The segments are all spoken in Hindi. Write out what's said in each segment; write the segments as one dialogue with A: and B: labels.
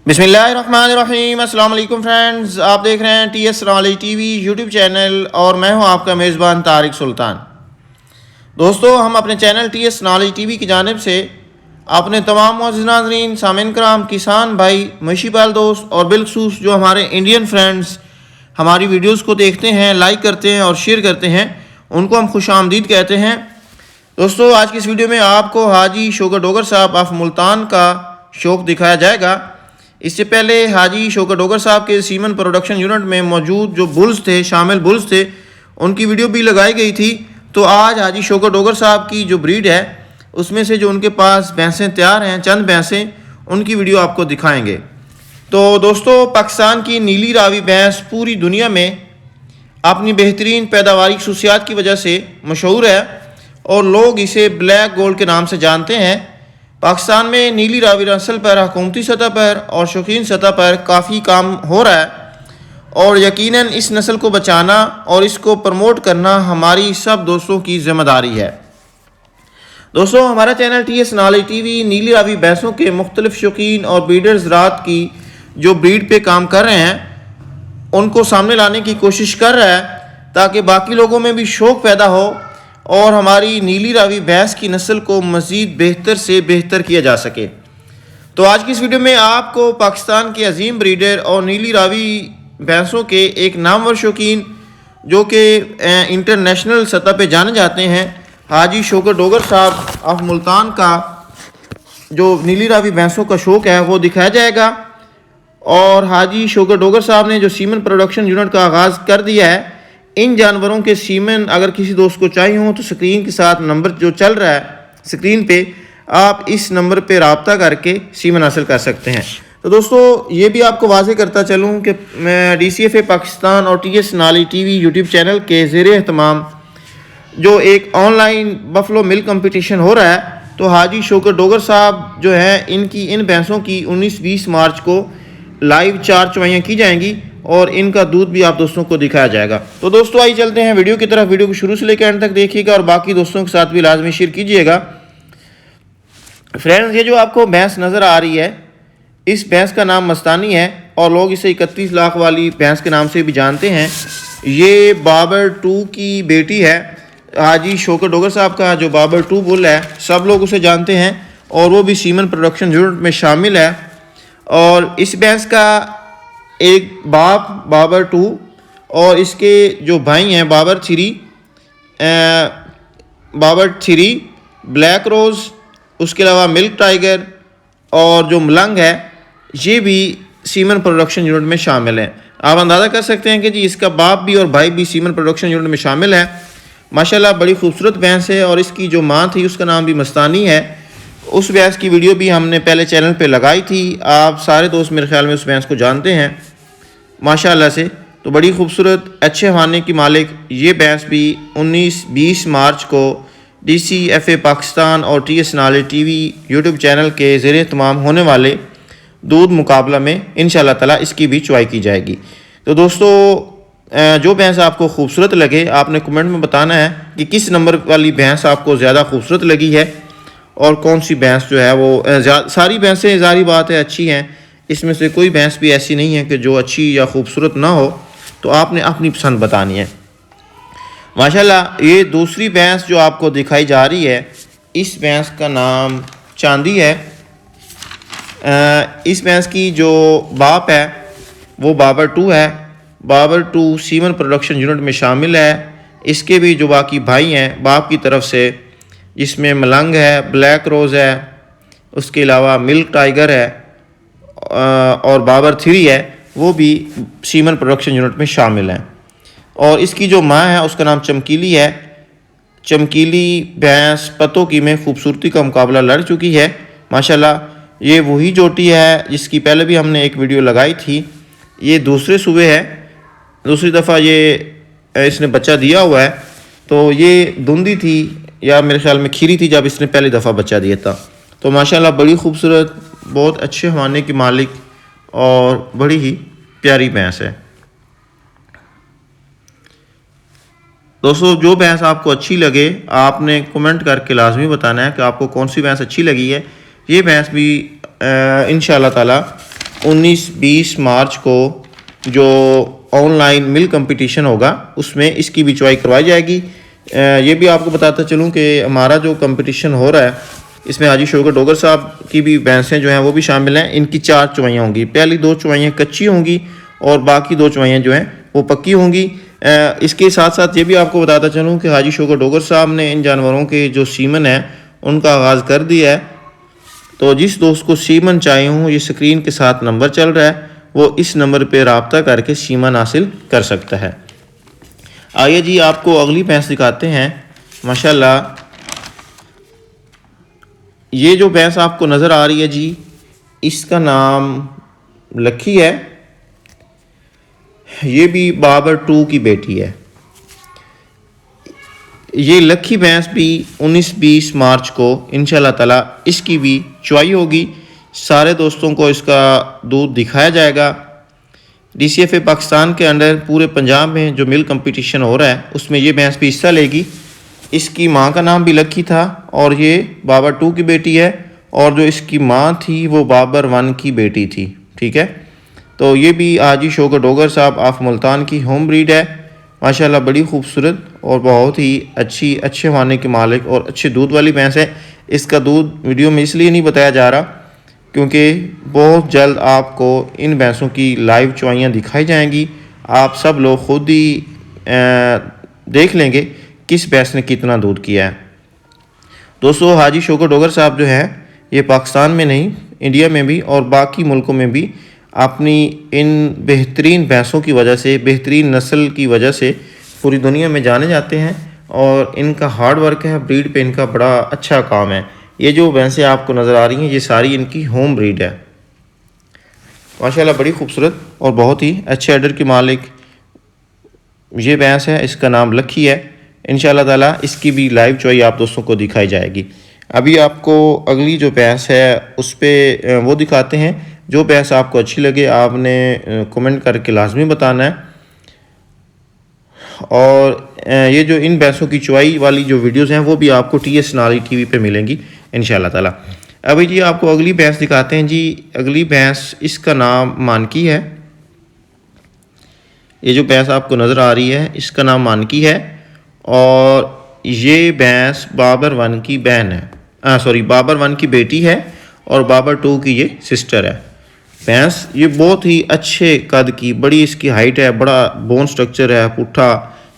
A: बिस्मिल्लाहिर्रहमानिर्रहीम। अस्सलाम वालेकुम फ्रेंड्स, आप देख रहे हैं TS knowledge TV YouTube channel और मैं हूं आपका मेज़बान तारिक सुल्तान। दोस्तों, हम अपने चैनल TS नॉलेज TV की जानिब से अपने तमाम मुअज़्ज़िज़ नाज़रीन, सामिन कराम, किसान भाई, मवेशी पाल दोस्त और बिलखसूस जो हमारे इंडियन फ्रेंड्स हमारी वीडियोज़ को देखते हैं, लाइक करते हैं और शेयर करते हैं, उनको हम खुश आमदीद कहते हैं। दोस्तों, आज की इस वीडियो में आपको हाजी शौकत डोगर साहब ऑफ मुल्तान का शौक दिखाया जाएगा। इससे पहले हाजी शौकत डोगर साहब के सीमन प्रोडक्शन यूनिट में मौजूद जो बुल्स थे, शामिल बुल्स थे, उनकी वीडियो भी लगाई गई थी। तो आज हाजी शौकत डोगर साहब की जो ब्रीड है उसमें से जो उनके पास भैंसें तैयार हैं, चंद भैंसें, उनकी वीडियो आपको दिखाएंगे। तो दोस्तों, पाकिस्तान की नीली रावी भैंस पूरी दुनिया में अपनी बेहतरीन पैदावारी खसूसियात की वजह से मशहूर है और लोग इसे ब्लैक गोल्ड के नाम से जानते हैं। पाकिस्तान में नीली रावी नस्ल पर हुकूमती सतह पर और शौकीन सतह पर काफ़ी काम हो रहा है और यकीनन इस नस्ल को बचाना और इसको प्रमोट करना हमारी सब दोस्तों की जिम्मेदारी है। दोस्तों, हमारा चैनल TS नॉलेज TV नीली रावी भैंसों के मुख्तलिफ शौकीन और ब्रीडर्स रात की जो ब्रीड पे काम कर रहे हैं उनको सामने लाने की कोशिश कर रहा है ताकि बाकी लोगों में भी शौक़ पैदा हो और हमारी नीली रावी भैंस की नस्ल को मज़ीद बेहतर से बेहतर किया जा सके। तो आज की इस वीडियो में आपको पाकिस्तान के अजीम ब्रीडर और नीली रावी भैंसों के एक नामवर शौकीन जो कि इंटरनेशनल सतह पे जाने जाते हैं, हाजी शौकत डोगर साहब ऑफ मुल्तान का जो नीली रावी भैंसों का शौक़ है वो दिखाया जाएगा। और हाजी शौकत डोगर साहब ने जो सीमन प्रोडक्शन यूनिट का आगाज़ कर दिया है, इन जानवरों के सीमन अगर किसी दोस्त को चाहिए हो तो स्क्रीन के साथ नंबर जो चल रहा है स्क्रीन पे, आप इस नंबर पे रब्ता करके सीमन हासिल कर सकते हैं। तो दोस्तों, ये भी आपको वाज़ेह करता चलूँ कि मैं DCFA पाकिस्तान और TS knowledge TV YouTube channel के ज़ेरे एहतमाम जो एक ऑनलाइन बफलो मिल्क कंपटीशन हो रहा है, तो हाजी शौकत डोगर साहब जो है इनकी इन भैंसों की 19-20 मार्च को लाइव 4 चवाइयाँ की जाएंगी और इनका दूध भी आप दोस्तों को दिखाया जाएगा। तो दोस्तों, आइए चलते हैं वीडियो की तरफ। वीडियो को शुरू से लेकर एंड तक देखिएगा और बाकी दोस्तों के साथ भी लाजमी शेयर कीजिएगा। फ्रेंड्स, ये जो आपको भैंस नज़र आ रही है, इस भैंस का नाम मस्तानी है और लोग इसे 31 लाख वाली भैंस के नाम से भी जानते हैं। ये बाबर 2 की बेटी है। हाजी शौकत डोगर साहब का जो बाबर 2 बुल है, सब लोग उसे जानते हैं और वो भी सीमन प्रोडक्शन यूनिट में शामिल है। और इस भैंस का एक बाप बाबर 2 और इसके जो भाई हैं बाबर 3, ब्लैक रोज़, उसके अलावा मिल्क टाइगर और जो मलंग है, ये भी सीमन प्रोडक्शन यूनिट में शामिल हैं। आप अंदाज़ा कर सकते हैं कि जी इसका बाप भी और भाई भी सीमन प्रोडक्शन यूनिट में शामिल है। माशाल्लाह बड़ी खूबसूरत भैंस है और इसकी जो माँ थी उसका नाम भी मस्तानी है। उस भैंस की वीडियो भी हमने पहले चैनल पे लगाई थी। आप सारे दोस्त मेरे ख्याल में उस भैंस को जानते हैं माशाल्लाह से। तो बड़ी खूबसूरत, अच्छे खाने की मालिक ये भैंस भी 19-20 मार्च को DCFA पाकिस्तान और TS knowledge TV YouTube channel के ज़ेरे तमाम होने वाले दूध मुकाबला में इंशाल्लाह ताला इसकी भी चुवाई की जाएगी। तो दोस्तों, जो भैंस आपको खूबसूरत लगे आपने कमेंट में बताना है कि किस नंबर वाली भैंस आपको ज़्यादा खूबसूरत लगी है और कौन सी भैंस जो है वो सारी भैंसें ज़ाहिर बात है अच्छी हैं, इसमें से कोई भैंस भी ऐसी नहीं है कि जो अच्छी या खूबसूरत ना हो। तो आपने अपनी पसंद बतानी है। माशाल्लाह ये दूसरी भैंस जो आपको दिखाई जा रही है, इस भैंस का नाम चांदी है। इस भैंस की जो बाप है वो बाबर 2 है। बाबर 2 सीमन प्रोडक्शन यूनिट में शामिल है। इसके भी जो बाकी भाई हैं बाप की तरफ से, जिसमें मलंग है, ब्लैक रोज़ है, उसके अलावा मिल्क टाइगर है और बाबर 3 है, वो भी सीमन प्रोडक्शन यूनिट में शामिल हैं। और इसकी जो माँ है उसका नाम चमकीली है। चमकीली भैंस पतों की में खूबसूरती का मुकाबला लड़ चुकी है। माशाल्लाह ये वही जोटी है जिसकी पहले भी हमने एक वीडियो लगाई थी। ये दूसरे सूबे है, दूसरी दफ़ा ये इसने बच्चा दिया हुआ है। तो ये धुंधी थी या मेरे ख्याल में खीरी थी जब इसने पहली दफ़ा बच्चा दिया था। तो माशाल्लाह बड़ी खूबसूरत, बहुत अच्छे खाने की मालिक और बड़ी ही प्यारी भैंस है। दोस्तों, जो भैंस आपको अच्छी लगे आपने कमेंट करके लाजमी बताना है कि आपको कौन सी भैंस अच्छी लगी है। ये भैंस भी इंशाल्लाह ताला 19-20 मार्च को जो ऑनलाइन मिल्क कंपटीशन होगा उसमें इसकी भी चुवाई करवाई जाएगी। ये भी आपको बताता चलूँ कि हमारा जो कंपटीशन हो रहा है इसमें हाजी शौकत डोगर साहब की भी भैंसें जो हैं वो भी शामिल हैं। इनकी 4 चुवाइयाँ होंगी, पहली 2 चुवाइयाँ कच्ची होंगी और बाकी 2 चुवाइयाँ जो हैं वो पक्की होंगी। इसके साथ साथ ये भी आपको बताता चलूँ कि हाजी शौकत डोगर साहब ने इन जानवरों के जो सीमन है उनका आगाज़ कर दिया है। तो जिस दोस्त को सीमन चाहिए हूँ, ये स्क्रीन के साथ नंबर चल रहा है, वो इस नंबर पर रब्ता करके सीमन हासिल कर सकता है। आइए जी आपको अगली भैंस दिखाते हैं। माशाल्लाह ये जो भैंस आपको नज़र आ रही है जी, इसका नाम लक्की है। ये भी बाबर 2 की बेटी है। ये लक्की भैंस भी 19-20 मार्च को इंशाल्लाह ताला इसकी भी चुवाई होगी। सारे दोस्तों को इसका दूध दिखाया जाएगा। DCFA पाकिस्तान के अंडर पूरे पंजाब में जो मिल्क कंपटीशन हो रहा है उसमें ये भैंस भी हिस्सा लेगी। इसकी माँ का नाम भी लक्की था और ये बाबर 2 की बेटी है, और जो इसकी माँ थी वो बाबर 1 की बेटी थी। ठीक है, तो ये भी हाजी शौकत डोगर साहब ऑफ मुल्तान की होम ब्रीड है। माशाल्लाह बड़ी खूबसूरत और बहुत ही अच्छे खाने के मालिक और अच्छे दूध वाली भैंस है। इसका दूध वीडियो में इसलिए नहीं बताया जा रहा क्योंकि बहुत जल्द आपको इन भैंसों की लाइव चुवाइयाँ दिखाई जाएंगी। आप सब लोग खुद ही देख लेंगे किस भैंस ने कितना दूध किया है। दोस्तों हाजी शौकत डोगर साहब जो है ये पाकिस्तान में नहीं, इंडिया में भी और बाकी मुल्कों में भी अपनी इन बेहतरीन भैंसों की वजह से, बेहतरीन नस्ल की वजह से पूरी दुनिया में जाने जाते हैं। और इनका हार्ड वर्क है, ब्रीड पे इनका बड़ा अच्छा काम है। ये जो भैंसें आपको नज़र आ रही हैं ये सारी इनकी होम ब्रीड है। माशाल्लाह बड़ी खूबसूरत और बहुत ही अच्छे अडर की मालिक ये भैंस है। इसका नाम लक्की है। इंशाल्लाह ताला इसकी भी लाइव चुवाई आप दोस्तों को दिखाई जाएगी। अभी आपको अगली जो भैंस है उस पर वो दिखाते हैं। जो भैंस आपको अच्छी लगे आपने कमेंट करके लाजमी बताना है। और ये जो इन भैंसों की चुवाई वाली जो वीडियोस हैं वो भी आपको TS नाली TV पे मिलेंगी इंशाल्लाह ताला। अभी जी आपको अगली भैंस दिखाते हैं जी। अगली भैंस इसका नाम मानकी है। ये जो भैंस आपको नज़र आ रही है इसका नाम मानकी है और ये भैंस बाबर 1 की बहन है, सॉरी बाबर 1 की बेटी है और बाबर 2 की ये सिस्टर है। भैंस ये बहुत ही अच्छे कद की, बड़ी इसकी हाइट है, बड़ा बोन स्ट्रक्चर है, पुट्ठा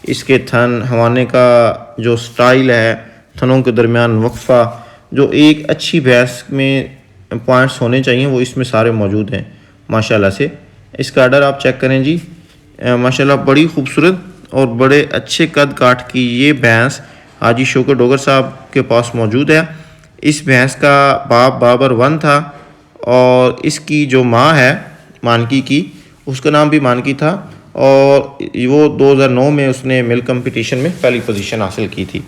A: इसके थन, हवाने का जो स्टाइल है, थनों के दरमियान वक्फा, जो एक अच्छी भैंस में पॉइंट्स होने चाहिए वो इसमें सारे मौजूद हैं माशाल्लाह से। इसका आर्डर आप चेक करें जी। माशाल्लाह बड़ी खूबसूरत और बड़े अच्छे कद काठ की ये भैंस हाजी शौकत डोगर साहब के पास मौजूद है। इस भैंस का बाप बाबर 1 था और इसकी जो माँ है मानकी की, उसका नाम भी मानकी था और वो 2009 में उसने मिल्क कंपटीशन में पहली पोजीशन हासिल की थी।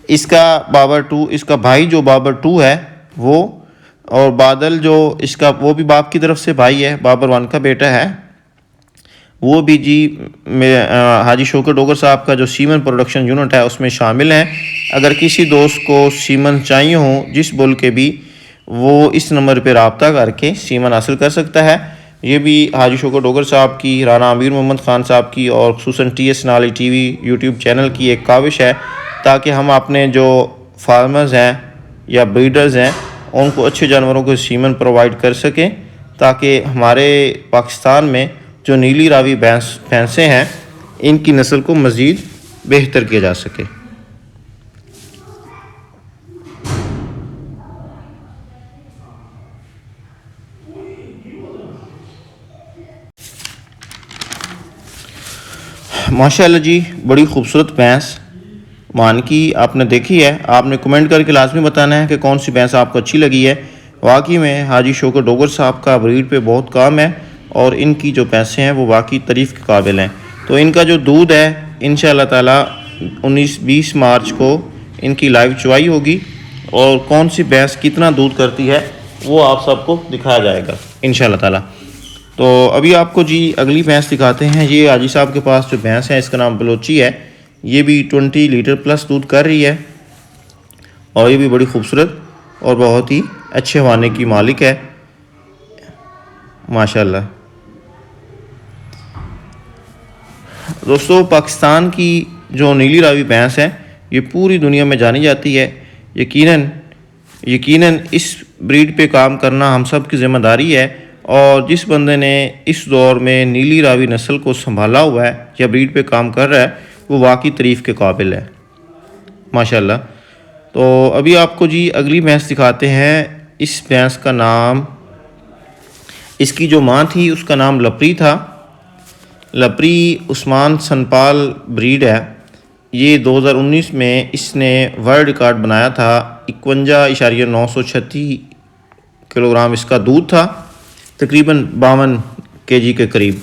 A: इसका बाबर 2, इसका भाई जो बाबर 2 है वो, और बादल जो इसका वो भी बाप की तरफ से भाई है, बाबर 1 का बेटा है, वो भी जी हाजी शौकत डोगर साहब का जो सीमन प्रोडक्शन यूनिट है उसमें शामिल हैं। अगर किसी दोस्त को सीमन चाहिए हो जिस बुल के भी, वो इस नंबर पर रब्ता करके सीमन हासिल कर सकता है। ये भी हाजी शौकत डोगर साहब की, राना अमीर मोहम्मद ख़ान साहब की और खुसूसन TS नाली TV यूट्यूब चैनल की एक काविश है ताकि हम अपने जो फार्मर्स हैं या ब्रीडर्स हैं उनको अच्छे जानवरों को सीमन प्रोवाइड कर सकें ताकि हमारे पाकिस्तान में जो नीली रावी भैंसें हैं इनकी नस्ल को मज़ीद बेहतर किया जा सके। माशाल्लाह जी बड़ी खूबसूरत भैंस मानकी आपने देखी है। आपने कमेंट करके लाजमी बताना है कि कौन सी भैंस आपको अच्छी लगी है। वाकई में हाजी शौकत डोगर साहब का ब्रीड पे बहुत काम है और इनकी जो भैंसें हैं वो वाकई तारीफ़ के काबिल हैं। तो इनका जो दूध है इंशाल्लाह ताला 19-20 मार्च को इनकी लाइव चुवाई होगी और कौन सी भैंस कितना दूध करती है वो आप सबको दिखाया जाएगा इंशाल्लाह ताला। तो अभी आपको जी अगली भैंस दिखाते हैं। ये हाजी साहब के पास जो भैंस है इसका नाम बलोची है। ये भी 20 लीटर प्लस दूध कर रही है और ये भी बड़ी खूबसूरत और बहुत ही अच्छे हवाने की मालिक है माशाल्लाह। दोस्तों, पाकिस्तान की जो नीली रावी भैंस है ये पूरी दुनिया में जानी जाती है। यकीनन इस ब्रीड पे काम करना हम सब की ज़िम्मेदारी है, और जिस बंदे ने इस दौर में नीली रावी नस्ल को संभाला हुआ है या ब्रीड पे काम कर रहा है वो वाकई तारीफ़ के काबिल है माशाल्लाह। तो अभी आपको जी अगली भैंस दिखाते हैं। इस भैंस का नाम, इसकी जो माँ थी उसका नाम लपरी था। लपरी उस्मान सनपाल ब्रीड है। ये 2019 में इसने वर्ल्ड रिकॉर्ड बनाया था। 51.936 किलोग्राम इसका दूध था, तकरीबन 52 kg के करीब,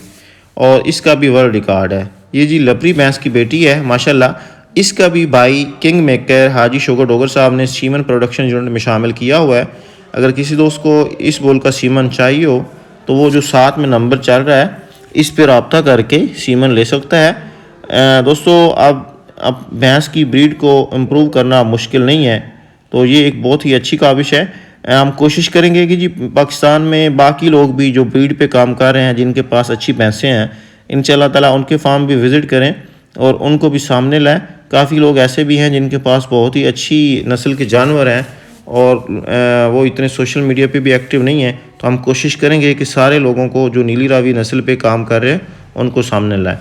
A: और इसका भी वर्ल्ड रिकॉर्ड है। ये जी लपरी भैंस की बेटी है माशाल्लाह। इसका भी भाई किंग मेकर हाजी शुगर डोगर साहब ने सीमन प्रोडक्शन यूनिट में शामिल किया हुआ है। अगर किसी दोस्त को इस बोल का सीमन चाहिए हो तो वो जो साथ में नंबर चल रहा है इस पर रब्ता करके सीमन ले सकता है। दोस्तों, अब भैंस की ब्रीड को इम्प्रूव करना मुश्किल नहीं है, तो ये एक बहुत ही अच्छी काविश है। हम कोशिश करेंगे कि जी पाकिस्तान में बाकी लोग भी जो ब्रीड पे काम कर रहे हैं, जिनके पास अच्छी भैंसें हैं, इंशाल्लाह ताला उनके फार्म भी विज़िट करें और उनको भी सामने लाएं। काफ़ी लोग ऐसे भी हैं जिनके पास बहुत ही अच्छी नस्ल के जानवर हैं और वो इतने सोशल मीडिया पे भी एक्टिव नहीं है। तो हम कोशिश करेंगे कि सारे लोगों को जो नीली रावी नस्ल पे काम कर रहे हैं उनको सामने लाएं।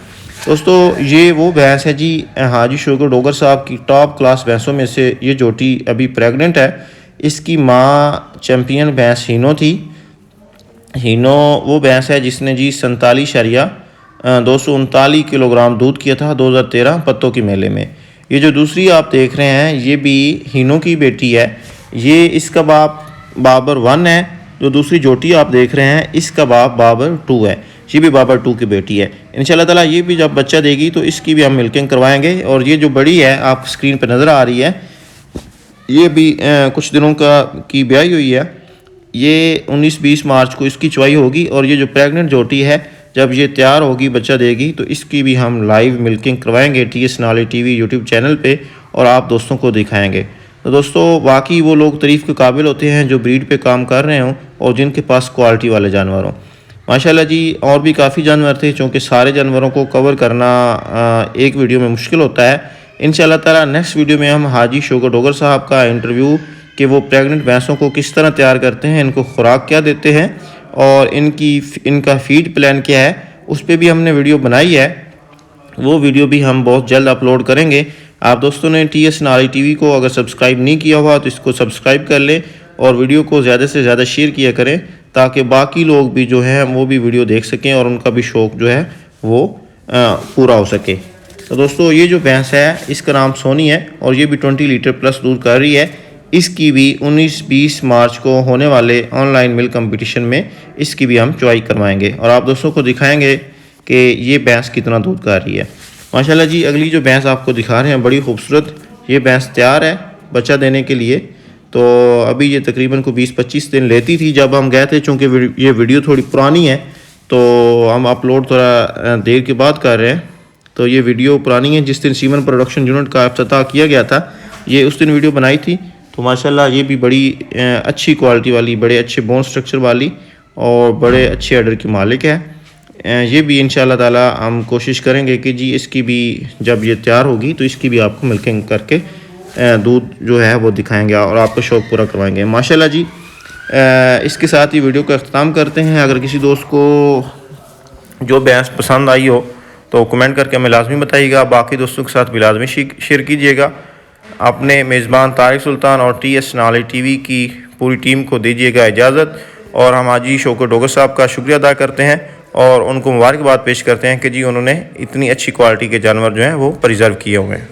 A: दोस्तों, ये वो भैंस है जी हाजी शुगर डोगर साहब की टॉप क्लास भैंसों में से ये जोटी अभी प्रेग्नेंट है। इसकी माँ चैम्पियन भैंस हीनो थी। हीनो वो भैंस है जिसने जी 239 किलोग्राम दूध किया था 2013 पत्तों के मेले में। ये जो दूसरी आप देख रहे हैं ये भी हीनो की बेटी है। ये इसका बाप बाबर 1 है। जो दूसरी जोटी आप देख रहे हैं इसका बाप बाबर 2 है। ये भी बाबर 2 की बेटी है। इंशाल्लाह ताला ये भी जब बच्चा देगी तो इसकी भी हम मिल्किंग करवाएंगे। और ये जो बड़ी है आप स्क्रीन पर नज़र आ रही है, ये भी कुछ दिनों की ब्याई हुई है। ये 19-20 मार्च को इसकी चुवाई होगी। और ये जो प्रेग्नेंट जोटी है जब ये तैयार होगी, बच्चा देगी, तो इसकी भी हम लाइव मिल्किंग करवाएंगे TS नाले TV यूट्यूब चैनल पे और आप दोस्तों को दिखाएंगे। तो दोस्तों, बाकी वो लोग तारीफ़ के काबिल होते हैं जो ब्रीड पे काम कर रहे हों और जिनके पास क्वालिटी वाले जानवर हों माशाल्लाह जी। और भी काफ़ी जानवर थे, चूँकि सारे जानवरों को कवर करना एक वीडियो में मुश्किल होता है। इंशाल्लाह ताला नेक्स्ट वीडियो में हम हाजी शुगर डोगर साहब का इंटरव्यू कि वो प्रेग्नेंट भैंसों को किस तरह तैयार करते हैं, इनको खुराक क्या देते हैं और इनका फीड प्लान क्या है, उस पर भी हमने वीडियो बनाई है। वो वीडियो भी हम बहुत जल्द अपलोड करेंगे। आप दोस्तों ने TS नाले TV को अगर सब्सक्राइब नहीं किया हुआ तो इसको सब्सक्राइब कर लें और वीडियो को ज़्यादा से ज़्यादा शेयर किया करें ताकि बाकी लोग भी जो हैं वो भी वीडियो देख सकें और उनका भी शौक़ जो है वो पूरा हो सके। तो दोस्तों, ये जो भैंस है इसका नाम सोनी है और ये भी 20 लीटर प्लस दूध कर रही है। इसकी भी 19-20 मार्च को होने वाले ऑनलाइन मिल्क कंपटीशन में इसकी भी हम चुवाई करवाएंगे और आप दोस्तों को दिखाएंगे कि ये भैंस कितना दूध कर रही है माशाल्लाह जी। अगली जो भैंस आपको दिखा रहे हैं बड़ी खूबसूरत, ये भैंस तैयार है बच्चा देने के लिए। तो अभी ये तकरीबन को 20-25 दिन लेती थी जब हम गए थे। चूँकि ये वीडियो थोड़ी पुरानी है तो हम अपलोड थोड़ा देर के बाद कर रहे हैं। तो ये वीडियो पुरानी है, जिस दिन सीमन प्रोडक्शन यूनिट का इफ्तिताह किया गया था ये उस दिन वीडियो बनाई थी। तो माशाल्लाह ये भी बड़ी अच्छी क्वालिटी वाली, बड़े अच्छे बोन स्ट्रक्चर वाली और बड़े अच्छे ऑर्डर की मालिक है। ये भी इंशाल्लाह ताला हम कोशिश करेंगे कि जी इसकी भी जब ये तैयार होगी तो इसकी भी आपको मिल्किंग करके दूध जो है वो दिखाएंगे और आपका शौक़ पूरा करवाएंगे माशाल्लाह जी। इसके साथ ही वीडियो का अख्ताम करते हैं। अगर किसी दोस्त को जो भैंस पसंद आई हो तो कमेंट करके हमें लाजमी बताइएगा। बाकी दोस्तों के साथ भी लाजमी शेयर कीजिएगा। अपने मेज़बान तारिक सुल्तान और TS नाले TV की पूरी टीम को दीजिएगा इजाज़त और हम हाजी शुगर डोगर साहब का शुक्रिया अदा करते हैं और उनको मुबारकबाद पेश करते हैं कि जी उन्होंने इतनी अच्छी क्वालिटी के जानवर जो हैं वो प्रिजर्व किए हुए हैं।